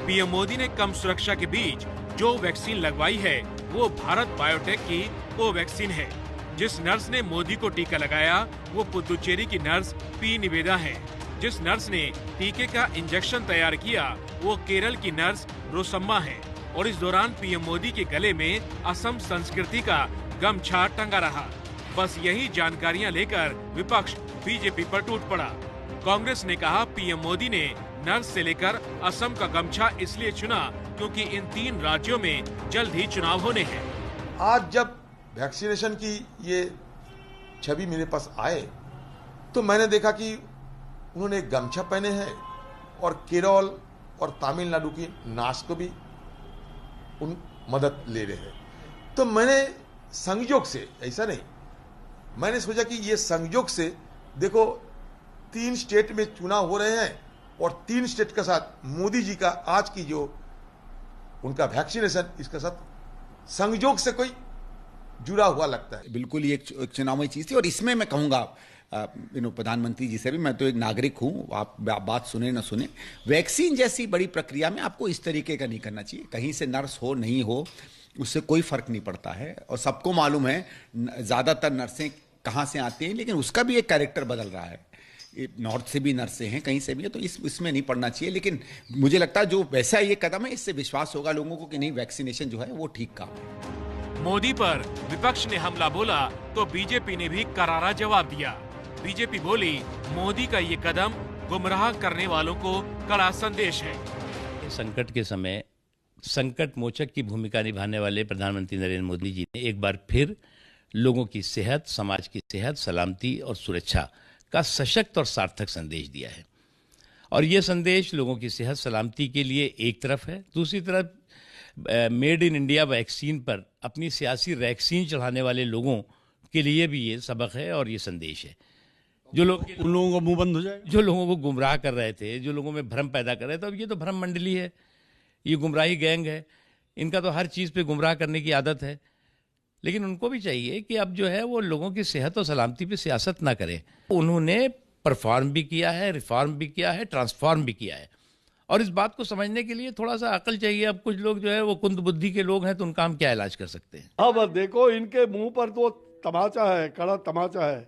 पीएम मोदी ने कम सुरक्षा के बीच जो वैक्सीन लगवाई है वो भारत बायोटेक की कोवैक्सीन है। जिस नर्स ने मोदी को टीका लगाया वो पुदुचेरी की नर्स पी निवेदा है। जिस नर्स ने टीके का इंजेक्शन तैयार किया वो केरल की नर्स रोसम्मा है। और इस दौरान पीएम मोदी के गले में असम संस्कृति का गमछा टंगा रहा। बस यही जानकारियां लेकर विपक्ष बीजेपी पर टूट पड़ा। कांग्रेस ने कहा, पीएम मोदी ने नर्स से लेकर असम का गमछा इसलिए चुना क्योंकि इन 3 राज्यों में जल्द ही चुनाव होने हैं। आज जब वैक्सीनेशन की ये छवि मेरे पास आए तो मैंने देखा कि उन्होंने गमछा पहने हैं और केरल और तमिलनाडु की नर्स को भी उन मदद ले रहे हैं। तो मैंने संयोग से, ऐसा नहीं, मैंने सोचा कि ये संयोग से देखो 3 स्टेट में चुनाव हो रहे हैं और 3 स्टेट के साथ मोदी जी का आज की जो उनका वैक्सीनेशन, इसके साथ संयोग से कोई जुड़ा हुआ लगता है। बिल्कुल ये एक चुनावी चीज थी और इसमें मैं कहूंगा प्रधानमंत्री जी से भी, मैं तो एक नागरिक हूं, आप बात सुने ना सुने, वैक्सीन जैसी बड़ी प्रक्रिया में आपको इस तरीके का नहीं करना चाहिए। कहीं से नर्स हो नहीं हो उससे कोई फर्क नहीं पड़ता है और सबको मालूम है ज्यादातर नर्सें कहां से आती हैं, लेकिन उसका भी एक कैरेक्टर बदल रहा है। नॉर्थ से भी नर्सें हैं, कहीं से भी है, तो इसमें नहीं पड़ना चाहिए। लेकिन मुझे लगता है जो वैसा ये कदम है इससे विश्वास होगा लोगों को कि नहीं, वैक्सीनेशन जो है वो ठीक काम है। मोदी पर विपक्ष ने हमला बोला तो बीजेपी ने भी करारा जवाब दिया। बीजेपी बोली, मोदी का ये कदम गुमराह करने वालों को कड़ा संदेश है। संकट के समय संकट मोचक की भूमिका निभाने वाले प्रधानमंत्री नरेंद्र मोदी जी ने एक बार फिर लोगों की सेहत, समाज की सेहत, सलामती और सुरक्षा का सशक्त और सार्थक संदेश दिया है। और ये संदेश लोगों की सेहत सलामती के लिए एक तरफ है, दूसरी तरफ मेड इन इंडिया वैक्सीन पर अपनी सियासी वैक्सीन चढ़ाने वाले लोगों के लिए भी ये सबक है और ये संदेश है। जो लोग उन लोगों का मुंह बंद हो जाए, जो लोगों को गुमराह कर रहे थे, जो लोगों में भ्रम पैदा कर रहे थे, अब ये तो भ्रम मंडली है, ये गुमराही गैंग है। इनका तो हर चीज़ पे गुमराह करने की आदत है। लेकिन उनको भी चाहिए कि अब जो है वो लोगों की सेहत और सलामती पे सियासत ना करें। उन्होंने परफॉर्म भी किया है, रिफॉर्म भी किया है, ट्रांसफॉर्म भी किया है, और इस बात को समझने के लिए थोड़ा सा अकल चाहिए। अब कुछ लोग जो है वो कुंद बुद्धि के लोग हैं, तो उनका हम क्या इलाज कर सकते हैं। अब देखो, इनके मुंह पर तो तमाचा है, कड़ा तमाचा है।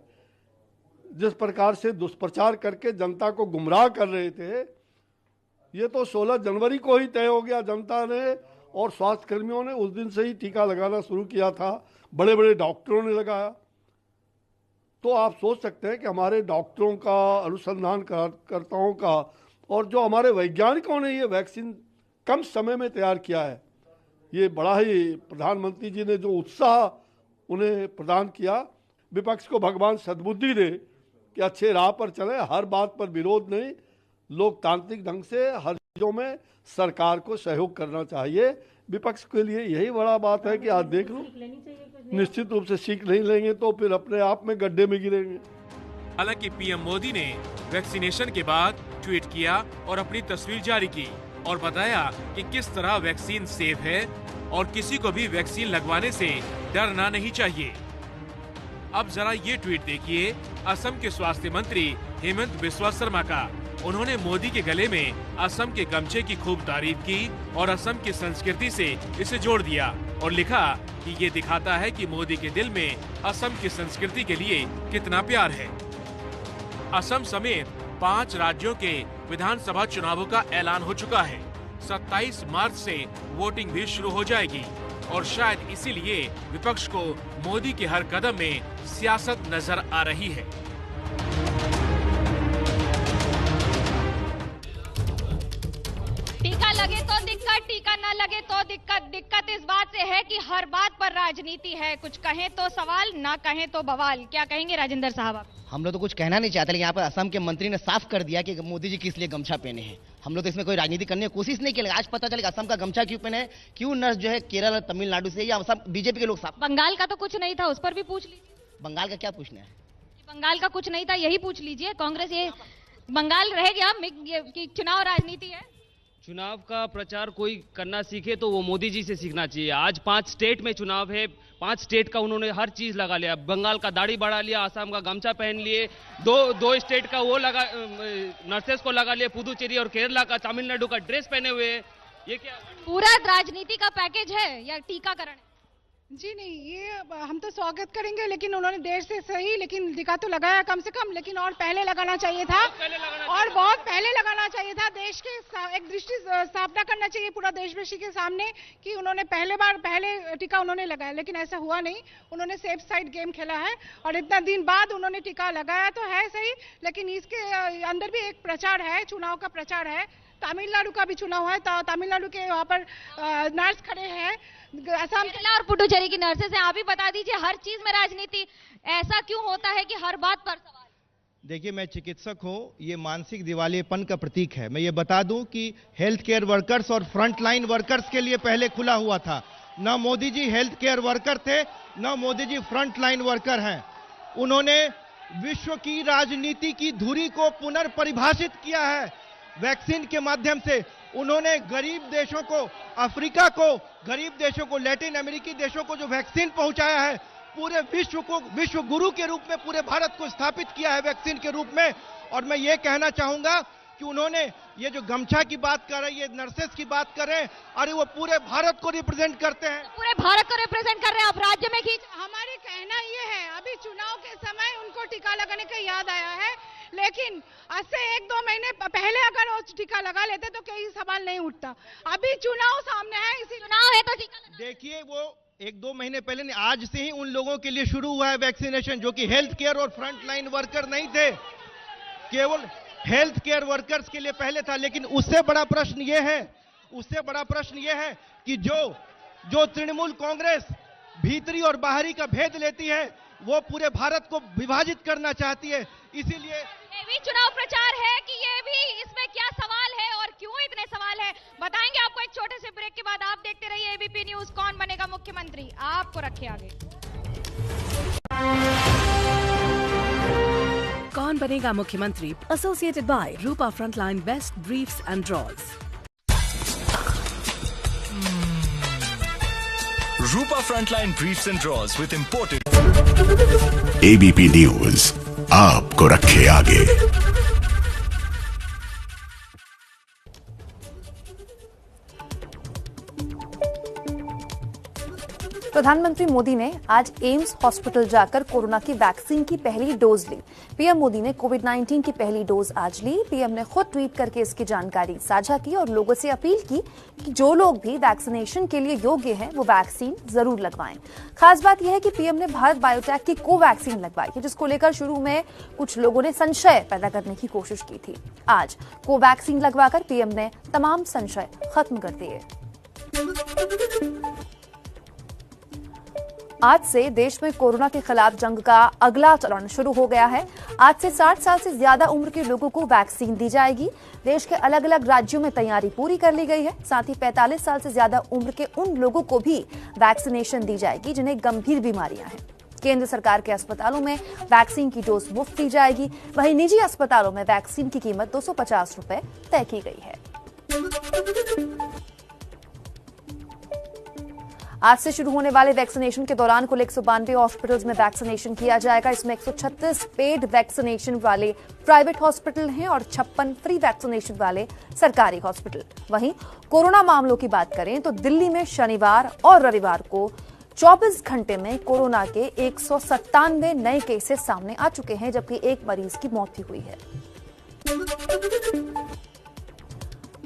जिस प्रकार से दुष्प्रचार करके जनता को गुमराह कर रहे थे, ये तो 16 जनवरी को ही तय हो गया। जनता ने और स्वास्थ्य कर्मियों ने उस दिन से ही टीका लगाना शुरू किया था, बड़े बड़े डॉक्टरों ने लगाया। तो आप सोच सकते हैं कि हमारे डॉक्टरों का, अनुसंधानकर्ताओं का और जो हमारे वैज्ञानिकों ने ये वैक्सीन कम समय में तैयार किया है, ये बड़ा ही प्रधानमंत्री जी ने जो उत्साह उन्हें प्रदान किया। विपक्ष को भगवान सद्बुद्धि दे कि अच्छे राह पर चले, हर बात पर विरोध नहीं, लोकतांत्रिक ढंग से हर चीजों में सरकार को सहयोग करना चाहिए। विपक्ष के लिए यही बड़ा बात है कि आज देख लो, निश्चित रूप से सीख नहीं लेंगे तो फिर अपने आप में गड्ढे में गिरेंगे। हालांकि पीएम मोदी ने वैक्सीनेशन के बाद ट्वीट किया और अपनी तस्वीर जारी की और बताया कि किस तरह वैक्सीन सेफ है और किसी को भी वैक्सीन लगवाने से डरना नहीं चाहिए। अब जरा ये ट्वीट देखिए असम के स्वास्थ्य मंत्री हेमंत बिस्वा शर्मा का। उन्होंने मोदी के गले में असम के गमछे की खूब तारीफ की और असम की संस्कृति से इसे जोड़ दिया और लिखा कि ये दिखाता है कि मोदी के दिल में असम की संस्कृति के लिए कितना प्यार है। असम समेत 5 राज्यों के विधानसभा चुनावों का ऐलान हो चुका है। 27 मार्च से वोटिंग भी शुरू हो जाएगी और शायद इसीलिए विपक्ष को मोदी के हर कदम में सियासत नजर आ रही है। टीका लगे तो दिक्कत, टीका न लगे तो दिक्कत। दिक्कत इस बात से है कि हर बात पर राजनीति है, कुछ कहें तो सवाल, ना कहें तो बवाल। क्या कहेंगे राजेंद्र साहब आप? हम लोग तो कुछ कहना नहीं चाहते, लेकिन यहाँ पर असम के मंत्री ने साफ कर दिया कि मोदी जी किस लिए गमछा पहने हैं। हम लोग तो इसमें कोई राजनीति करने की कोशिश नहीं की। आज पता चलेगा असम का गमछा क्यों पहने हैं, क्यों नर्स जो है केरल और तमिलनाडु से या सब बीजेपी के लोग साफ। बंगाल का तो कुछ नहीं था, उस पर भी पूछ लीजिए। बंगाल का क्या पूछना है? बंगाल का कुछ नहीं था, यही पूछ लीजिए। कांग्रेस ये बंगाल रह गया कि चुनाव राजनीति है। चुनाव का प्रचार कोई करना सीखे तो वो मोदी जी से सीखना चाहिए। आज 5 स्टेट में चुनाव है, 5 स्टेट का उन्होंने हर चीज लगा लिया। बंगाल का दाढ़ी बढ़ा लिया, असम का गमछा पहन लिए, दो स्टेट का वो लगा, नर्सेस को लगा लिया, पुदुचेरी और केरला का, तमिलनाडु का ड्रेस पहने हुए। ये क्या पूरा राजनीति का पैकेज है या टीकाकरण? जी नहीं, ये हम तो स्वागत करेंगे, लेकिन उन्होंने देर से सही लेकिन टीका तो लगाया कम से कम, लेकिन और पहले लगाना चाहिए था और बहुत पहले लगाना चाहिए था। देश के एक दृष्टि स्थापना करना चाहिए पूरा देशवासी के सामने कि उन्होंने पहले टीका उन्होंने लगाया, लेकिन ऐसा हुआ नहीं। उन्होंने सेफ साइड गेम खेला है और इतना दिन बाद उन्होंने टीका लगाया तो है सही, लेकिन इसके अंदर भी एक प्रचार है, चुनाव का प्रचार है। तमिलनाडु का भी चुनाव है, तमिलनाडु के वहाँ पर नर्स खड़े हैं, असम और पुडुचेरी की नर्सेस हैं। आप ही बता दीजिए, हर चीज में राजनीति, ऐसा क्यों होता है कि हर बात पर सवाल? देखिए, मैं चिकित्सक हूं, ये मानसिक दिवालियेपन का प्रतीक है। मैं ये बता दूं कि हेल्थ केयर वर्कर्स और फ्रंट लाइन वर्कर्स के लिए पहले खुला हुआ था। न Modi ji health care worker थे, न Modi ji front line worker हैं। उन्होंने विश्व की राजनीति की धुरी को पुनर्परिभाषित किया है वैक्सीन के माध्यम से। उन्होंने गरीब देशों को, अफ्रीका को, गरीब देशों को, लैटिन अमेरिकी देशों को जो वैक्सीन पहुंचाया है, पूरे विश्व को विश्व गुरु के रूप में पूरे भारत को स्थापित किया है वैक्सीन के रूप में। और मैं ये कहना चाहूंगा कि उन्होंने ये जो गमछा की बात कर रहे हैं, ये नर्सेस की बात कर रहे हैं, अरे वो पूरे भारत को रिप्रेजेंट करते हैं, पूरे भारत को रिप्रेजेंट कर रहे हैं। आप राज्य में खींच, हमारे कहना ये है, अभी चुनाव के समय उनको टीका लगाने का याद आया है, लेकिन आज से 1-2 महीने पहले अगर वो टीका लगा लेते तो कोई सवाल नहीं उठता। अभी चुनाव सामने है, इसी चुनाव है तो टीका। देखिए, वो 1-2 महीने पहले नहीं, आज से ही उन लोगों के लिए शुरू हुआ है वैक्सीनेशन जो कि हेल्थ केयर और फ्रंट लाइन वर्कर नहीं थे, केवल हेल्थ केयर वर्कर्स के लिए पहले था। लेकिन उससे बड़ा प्रश्न यह है कि जो तृणमूल कांग्रेस भीतरी और बाहरी का भेद लेती है, वो पूरे भारत को विभाजित करना चाहती है। इसीलिए ये भी चुनाव प्रचार है कि ये भी, इसमें क्या सवाल है और क्यों इतने सवाल है, बताएंगे आपको एक छोटे से ब्रेक के बाद। आप देखते रहिए एबीपी न्यूज। कौन बनेगा मुख्यमंत्री, आपको रखे आगे। कौन बनेगा मुख्यमंत्री, associated by Rupa Frontline best briefs and drawers. Rupa Frontline Briefs and Draws with imported. ABP News आपको रखे आगे। प्रधानमंत्री मोदी ने आज एम्स हॉस्पिटल जाकर कोरोना की वैक्सीन की पहली डोज ली। पीएम मोदी ने कोविड-19 की पहली डोज आज ली। पीएम ने खुद ट्वीट करके इसकी जानकारी साझा की और लोगों से अपील की कि जो लोग भी वैक्सीनेशन के लिए योग्य हैं वो वैक्सीन जरूर लगवाएं। खास बात यह है कि पीएम ने भारत बायोटेक की कोवैक्सीन लगवाई है, जिसको लेकर शुरू में कुछ लोगों ने संशय पैदा करने की कोशिश की थी। आज कोवैक्सीन लगवाकर पीएम ने तमाम संशय खत्म कर दिए। आज से देश में कोरोना के खिलाफ जंग का अगला चरण शुरू हो गया है। आज से 60 साल से ज्यादा उम्र के लोगों को वैक्सीन दी जाएगी। देश के अलग अलग राज्यों में तैयारी पूरी कर ली गई है। साथ ही 45 साल से ज्यादा उम्र के उन लोगों को भी वैक्सीनेशन दी जाएगी जिन्हें गंभीर बीमारियां हैं। केंद्र सरकार के अस्पतालों में वैक्सीन की डोज मुफ्त दी जाएगी। वहीं निजी अस्पतालों में वैक्सीन की कीमत 250 रुपए तय की गई है। आज से शुरू होने वाले वैक्सीनेशन के दौरान कुल 192 हॉस्पिटल्स में वैक्सीनेशन किया जाएगा। इसमें 136 पेड वैक्सीनेशन वाले प्राइवेट हॉस्पिटल हैं और 56 फ्री वैक्सीनेशन वाले सरकारी हॉस्पिटल। वहीं कोरोना मामलों की बात करें तो दिल्ली में शनिवार और रविवार को 24 घंटे में कोरोना के 197 नए केसेस सामने आ चुके हैं, जबकि एक मरीज की मौत भी हुई है।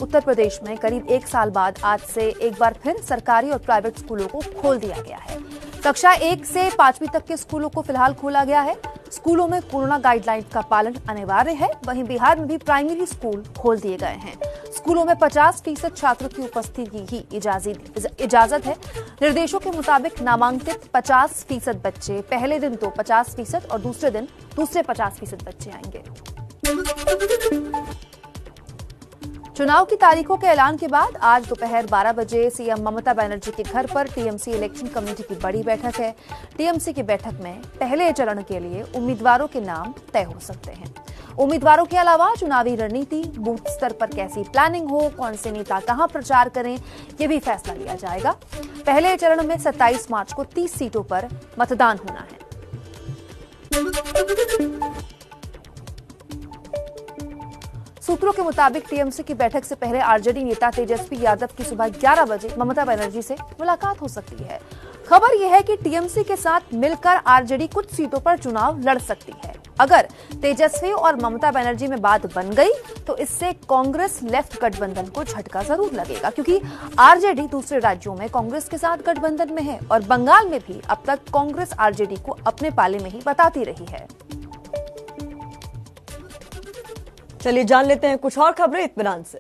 उत्तर प्रदेश में करीब 1 साल बाद आज से एक बार फिर सरकारी और प्राइवेट स्कूलों को खोल दिया गया है। कक्षा 1 से 5वीं तक के स्कूलों को फिलहाल खोला गया है। स्कूलों में कोरोना गाइडलाइंस का पालन अनिवार्य है। वहीं बिहार में भी प्राइमरी स्कूल खोल दिए गए हैं। स्कूलों में 50% छात्रों की उपस्थिति की ही इजाजत है। निर्देशों के मुताबिक नामांकित 50% बच्चे पहले दिन तो 50% और दूसरे दिन दूसरे 50% बच्चे आएंगे। चुनाव की तारीखों के ऐलान के बाद आज दोपहर 12 बजे सीएम ममता बनर्जी के घर पर टीएमसी इलेक्शन कमेटी की बड़ी बैठक है। टीएमसी की बैठक में पहले चरण के लिए उम्मीदवारों के नाम तय हो सकते हैं। उम्मीदवारों के अलावा चुनावी रणनीति, बूथ स्तर पर कैसी प्लानिंग हो, कौन से नेता कहां प्रचार करें, ये भी फैसला लिया जाएगा। पहले चरण में 27 मार्च को 30 सीटों पर मतदान होना है। सूत्रों के मुताबिक टीएमसी की बैठक से पहले आरजेडी नेता तेजस्वी यादव की सुबह 11 बजे ममता बनर्जी से मुलाकात हो सकती है। खबर यह है कि टीएमसी के साथ मिलकर आरजेडी कुछ सीटों पर चुनाव लड़ सकती है। अगर तेजस्वी और ममता बनर्जी में बात बन गई तो इससे कांग्रेस लेफ्ट गठबंधन को झटका जरूर लगेगा, क्योंकि आरजेडी दूसरे राज्यों में कांग्रेस के साथ गठबंधन में है और बंगाल में भी अब तक कांग्रेस आरजेडी को अपने पाले में ही बताती रही है। चलिए जान लेते हैं कुछ और खबरें इत्मीनान से।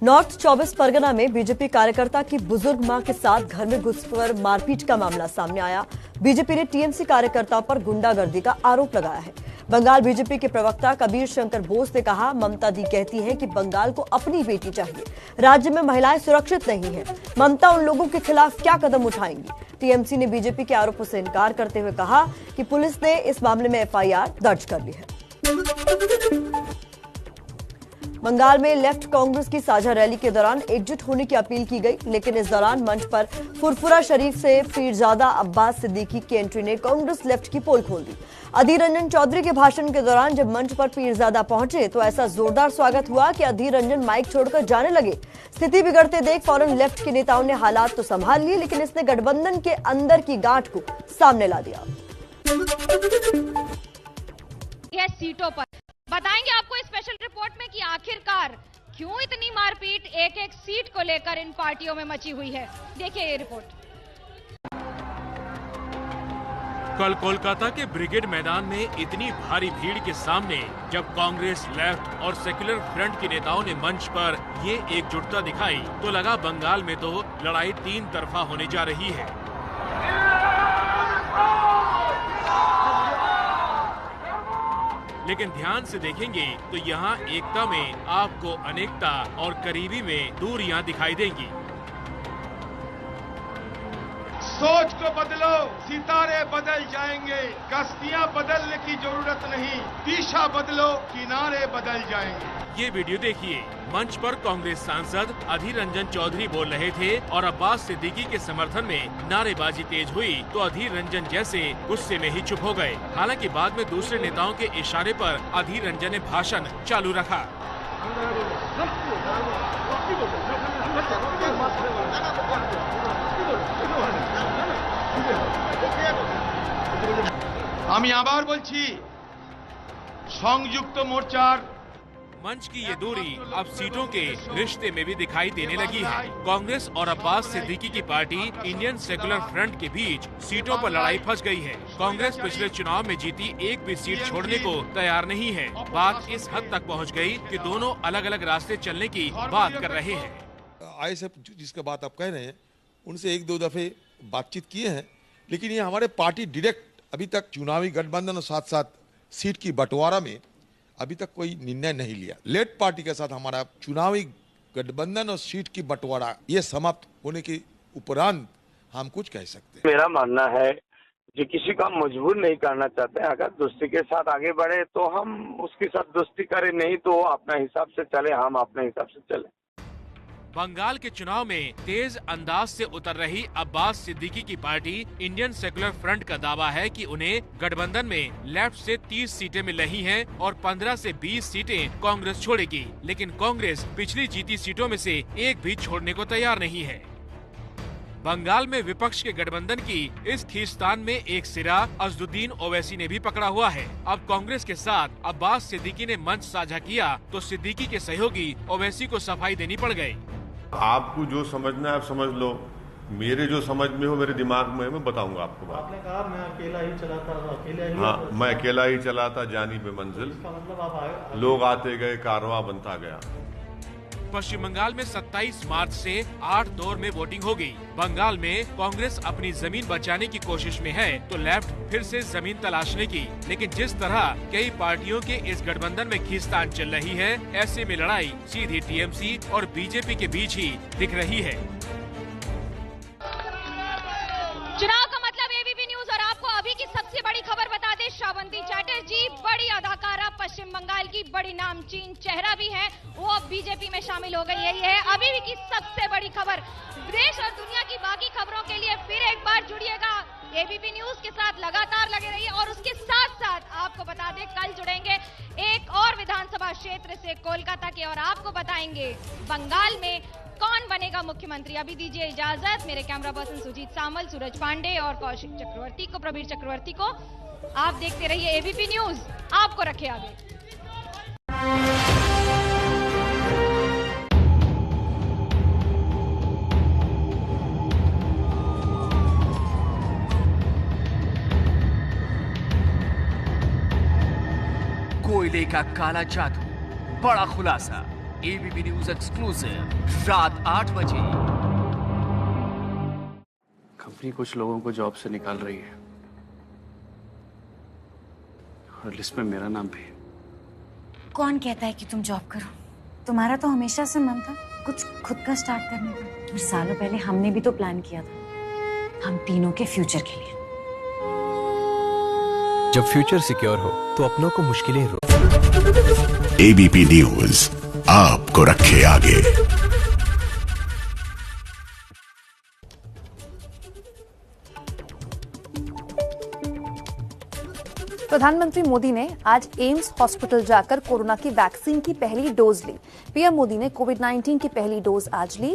नॉर्थ 24 परगना में बीजेपी कार्यकर्ता की बुजुर्ग मां के साथ घर में घुसकर मारपीट का मामला सामने आया। बीजेपी ने टीएमसी कार्यकर्ताओं पर गुंडागर्दी का आरोप लगाया है। बंगाल बीजेपी के प्रवक्ता कबीर शंकर बोस ने कहा, ममता दी कहती हैं कि बंगाल को अपनी बेटी चाहिए, राज्य में महिलाएं सुरक्षित नहीं है। ममता उन लोगों के खिलाफ क्या कदम उठाएंगी? टीएमसी ने बीजेपी के आरोपों से इनकार करते हुए कहा कि पुलिस ने इस मामले में एफआईआर दर्ज कर ली है। बंगाल में लेफ्ट कांग्रेस की साझा रैली के दौरान एकजुट होने की अपील की गई, लेकिन इस दौरान मंच पर फुरफुरा शरीफ से पीरजादा अब्बास सिद्दीकी की एंट्री ने कांग्रेस लेफ्ट की पोल खोल दी। अधीर रंजन चौधरी के भाषण के दौरान जब मंच पर पीरजादा पहुंचे तो ऐसा जोरदार स्वागत हुआ कि अधीर रंजन माइक छोड़कर जाने लगे। स्थिति बिगड़ते देख फौरन लेफ्ट के नेताओं ने हालात तो संभाल लिए, लेकिन इसने गठबंधन के अंदर की गांठ को सामने ला दिया। यह सीटों पर बताएंगे आपको इस स्पेशल रिपोर्ट में कि आखिरकार क्यों इतनी मारपीट एक एक सीट को लेकर इन पार्टियों में मची हुई है। देखिए ये रिपोर्ट। कल कोलकाता के ब्रिगेड मैदान में इतनी भारी भीड़ के सामने जब कांग्रेस, लेफ्ट और सेक्युलर फ्रंट के नेताओं ने मंच पर ये एकजुटता दिखाई तो लगा बंगाल में तो लड़ाई 3 तरफा होने जा रही है। लेकिन ध्यान से देखेंगे तो यहाँ एकता में आपको अनेकता और करीबी में दूरियां दिखाई देंगी। सोच को बदलो, सितारे बदल जाएंगे। कश्तियां बदलने की जरूरत नहीं, दिशा बदलो, किनारे बदल जाएंगे। ये वीडियो देखिए। मंच पर कांग्रेस सांसद अधीर रंजन चौधरी बोल रहे थे और अब्बास सिद्दीकी के समर्थन में नारेबाजी तेज हुई तो अधीर रंजन जैसे गुस्से में ही चुप हो गए। हालांकि बाद में दूसरे नेताओं के इशारे पर अधीर रंजन ने भाषण चालू रखा। আমি আবার বলছি, সংযুক্ত মোর্চার मंच की ये दूरी अब सीटों के रिश्ते में भी दिखाई देने लगी है। कांग्रेस और अब्बास सिद्दीकी की पार्टी इंडियन सेकुलर फ्रंट के बीच सीटों पर लड़ाई फंस गई है। कांग्रेस पिछले चुनाव में जीती एक भी सीट छोड़ने को तैयार नहीं है। बात इस हद तक पहुंच गई कि दोनों अलग अलग रास्ते चलने की बात कर रहे हैं। आईएसएफ जिसका बात आप कह रहे हैं, उनसे एक दो दफे बातचीत किए हैं, लेकिन ये हमारे पार्टी डायरेक्ट अभी तक चुनावी गठबंधन और साथ साथ सीट की बंटवारा में अभी तक कोई निर्णय नहीं लिया। लेट पार्टी के साथ हमारा चुनावी गठबंधन और सीट की बंटवारा ये समाप्त होने के उपरांत हम कुछ कह सकते हैं। मेरा मानना है जो किसी को हम मजबूर नहीं करना चाहते, अगर दोस्ती के साथ आगे बढ़े तो हम उसके साथ दोस्ती करें, नहीं तो अपने हिसाब से चले, हम अपने हिसाब से चले। बंगाल के चुनाव में तेज अंदाज से उतर रही अब्बास सिद्दीकी की पार्टी इंडियन सेकुलर फ्रंट का दावा है कि उन्हें गठबंधन में लेफ्ट से 30 सीटें मिल रही हैं और 15 से 20 सीटें कांग्रेस छोड़ेगी। लेकिन कांग्रेस पिछली जीती सीटों में से एक भी छोड़ने को तैयार नहीं है। बंगाल में विपक्ष के गठबंधन की इस खींचतान में एक सिरा अजदुद्दीन ओवैसी ने भी पकड़ा हुआ है। अब कांग्रेस के साथ अब्बास सिद्दीकी ने मंच साझा किया तो सिद्दीकी के सहयोगी ओवैसी को सफाई देनी पड़ गई। आपको जो समझना है आप समझ लो, मेरे जो समझ में हो मेरे दिमाग में मैं बताऊंगा आपको बात। आपने कहा मैं अकेला ही चलाता, अकेला ही हाँ, मैं अकेला ही चलाता, जानी बेमंजिल, मतलब आप आए, लोग आते गए, कारवां बनता गया। पश्चिम बंगाल में 27 मार्च से 8 दौर में वोटिंग होगी। बंगाल में कांग्रेस अपनी जमीन बचाने की कोशिश में है तो लेफ्ट फिर से जमीन तलाशने की। लेकिन जिस तरह कई पार्टियों के इस गठबंधन में खींचतान चल रही है, ऐसे में लड़ाई सीधी टीएमसी और बीजेपी के बीच ही दिख रही है। चुनाव का मतलब एबीपी न्यूज और आपको अभी की सबसे बड़ी खबर बता दें, श्रावंती चैटर्जी बड़ी अदाकारा, पश्चिम बंगाल की बड़ी नामचीन चेहरा भी है, वो अब बीजेपी में शामिल हो गई। यही है अभी की सबसे बड़ी खबर। देश और दुनिया की बाकी खबरों के लिए फिर एक बार जुड़िएगा एबीपी न्यूज के साथ, लगातार लगे रहिए। और उसके साथ साथ आपको बता दें, कल जुड़ेंगे एक और विधानसभा क्षेत्र से कोलकाता के और आपको बताएंगे बंगाल में कौन बनेगा मुख्यमंत्री। अभी दीजिए इजाजत, मेरे कैमरा पर्सन सुजीत सामल, सूरज पांडे और कौशिक चक्रवर्ती को, प्रवीर चक्रवर्ती को। आप देखते रहिए एबीपी न्यूज, आपको रखे आगे। कोयले का काला जादू, बड़ा खुलासा, एबीपी न्यूज एक्सक्लूसिव, रात 8 बजे। कंपनी कुछ लोगों को जॉब से निकाल रही है और लिस्ट में मेरा नाम भी। कौन कहता है कि तुम जॉब करो? तुम्हारा तो हमेशा से मन था कुछ खुद का स्टार्ट करने का। और सालों पहले हमने भी तो प्लान किया था, हम तीनों के फ्यूचर के लिए। जब फ्यूचर सिक्योर हो तो अपनों को मुश्किलें रो। एबीपी न्यूज आपको रखे आगे। प्रधानमंत्री मोदी ने आज एम्स हॉस्पिटल जाकर कोरोना की वैक्सीन की पहली डोज ली। पीएम मोदी ने कोविड-19 की पहली डोज आज ली।